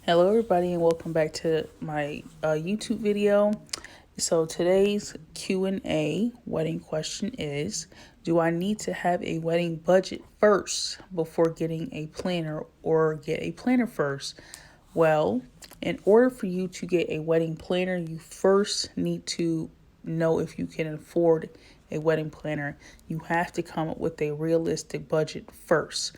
Hello, everybody, and welcome back to my YouTube video. So today's Q&A wedding question is, do I need to have a wedding budget first before getting a planner, or get a planner first? Well, in order for you to get a wedding planner, you first need to know if you can afford a wedding planner. You have to come up with a realistic budget first.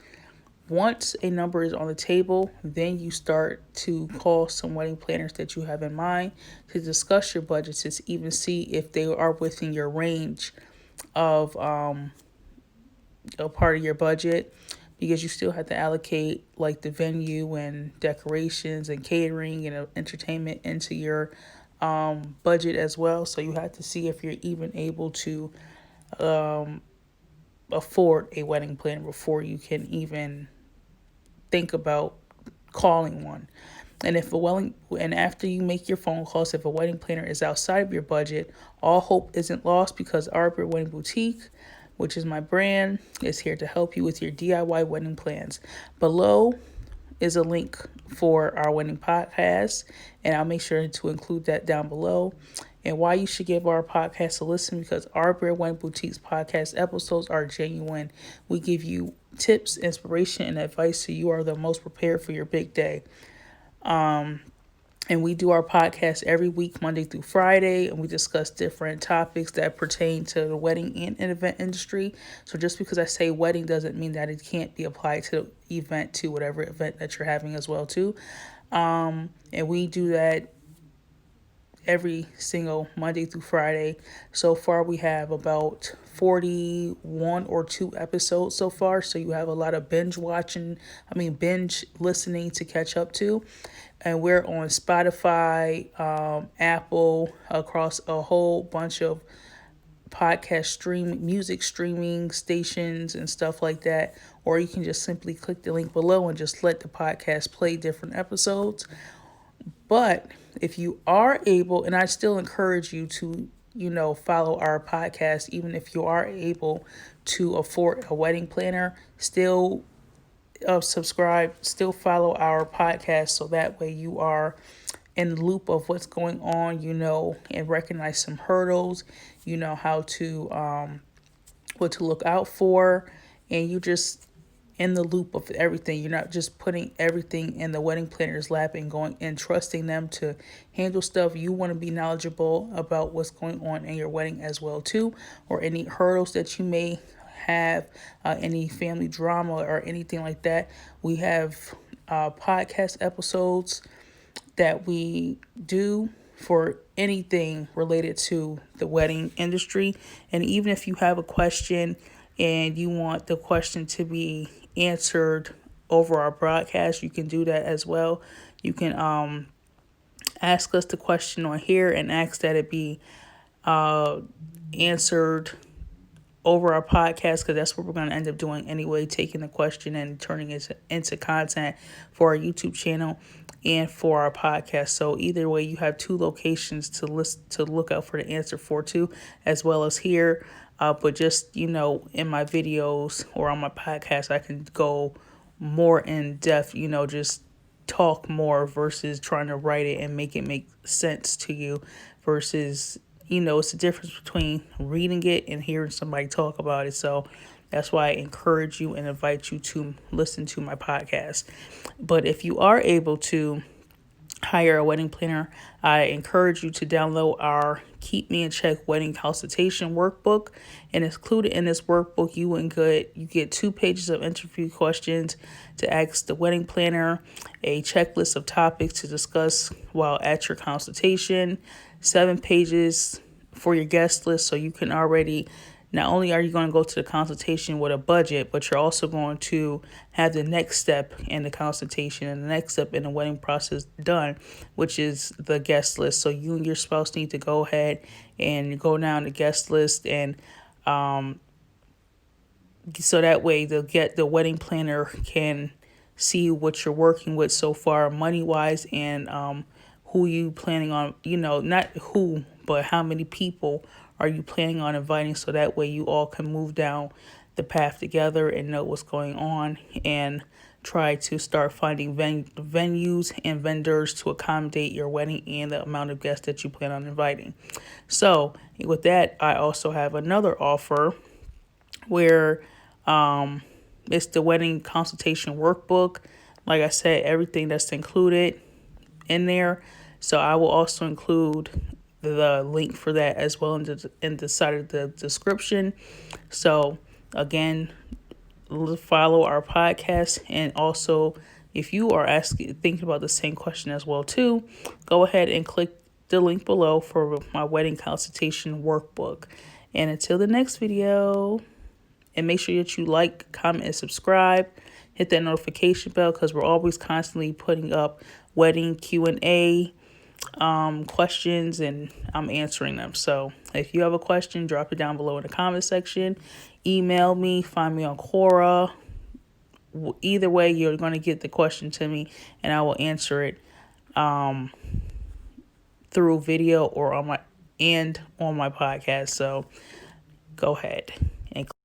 Once a number is on the table, then you start to call some wedding planners that you have in mind to discuss your budgets, to even see if they are within your range of a part of your budget, because you still have to allocate like the venue and decorations and catering and entertainment into your budget as well. So you have to see if you're even able to afford a wedding planner before you can even think about calling one. And if a wedding, and after you make your phone calls, if a wedding planner is outside of your budget, all hope isn't lost, because Arbre Wedding Boutique, which is my brand, is here to help you with your DIY wedding plans. Below is a link for our wedding podcast, and I'll make sure to include that down below. And why you should give our podcast a listen, because Arbre Wedding Boutique's podcast episodes are genuine. We give you tips, inspiration, and advice so you are the most prepared for your big day. And we do our podcast every week, Monday through Friday, and we discuss different topics that pertain to the wedding and event industry. So just because I say wedding doesn't mean that it can't be applied to the event, to whatever event that you're having as well too. And we do that every single Monday through Friday. So far, we have about 41 or 2 episodes so far. So you have a lot of binge listening to catch up to. And we're on Spotify, Apple, across a whole bunch of music streaming stations and stuff like that. Or you can just simply click the link below and just let the podcast play different episodes. But if you are able, and I still encourage you to, follow our podcast, even if you are able to afford a wedding planner, still subscribe, still follow our podcast, so that way you are in the loop of what's going on, and recognize some hurdles, how to, what to look out for, and you just in the loop of everything. You're not just putting everything in the wedding planner's lap and going and trusting them to handle stuff. You want to be knowledgeable about what's going on in your wedding as well too, or any hurdles that you may have, any family drama or anything like that. We have podcast episodes that we do for anything related to the wedding industry. And even if you have a question and you want the question to be answered over our broadcast, you can do that as well. You can ask us the question on here and ask that it be answered over our podcast, because that's what we're going to end up doing anyway, taking the question and turning it into content for our YouTube channel and for our podcast. So either way, you have 2 locations to look out for the answer for too, as well as here. But just, in my videos or on my podcast, I can go more in depth, just talk more versus trying to write it and make it make sense to you, versus, it's the difference between reading it and hearing somebody talk about it. So that's why I encourage you and invite you to listen to my podcast. But if you are able to hire a wedding planner, I encourage you to download our Keep Me in Check Wedding Consultation Workbook. And included in this workbook, you get 2 pages of interview questions to ask the wedding planner, a checklist of topics to discuss while at your consultation, 7 pages for your guest list, so you can already, not only are you going to go to the consultation with a budget, but you're also going to have the next step in the consultation and the next step in the wedding process done, which is the guest list. So you and your spouse need to go ahead and go down the guest list, and so that way the wedding planner can see what you're working with so far, money wise, and who you planning on, not who, but how many people are you planning on inviting, so that way you all can move down the path together and know what's going on and try to start finding venues and vendors to accommodate your wedding and the amount of guests that you plan on inviting. So with that, I also have another offer where it's the wedding consultation workbook. Like I said, everything that's included in there. So I will also include the link for that as well in the side of the description. So again, follow our podcast, and also if you are thinking about the same question as well too, go ahead and click the link below for my wedding consultation workbook. And until the next video, and make sure that you like, comment, and subscribe. Hit that notification bell because we're always constantly putting up wedding Q&A questions, and I'm answering them. So if you have a question, drop it down below in the comment section. Email me, find me on Quora. Either way, you're going to get the question to me, and I will answer it through video or on my podcast. So go ahead and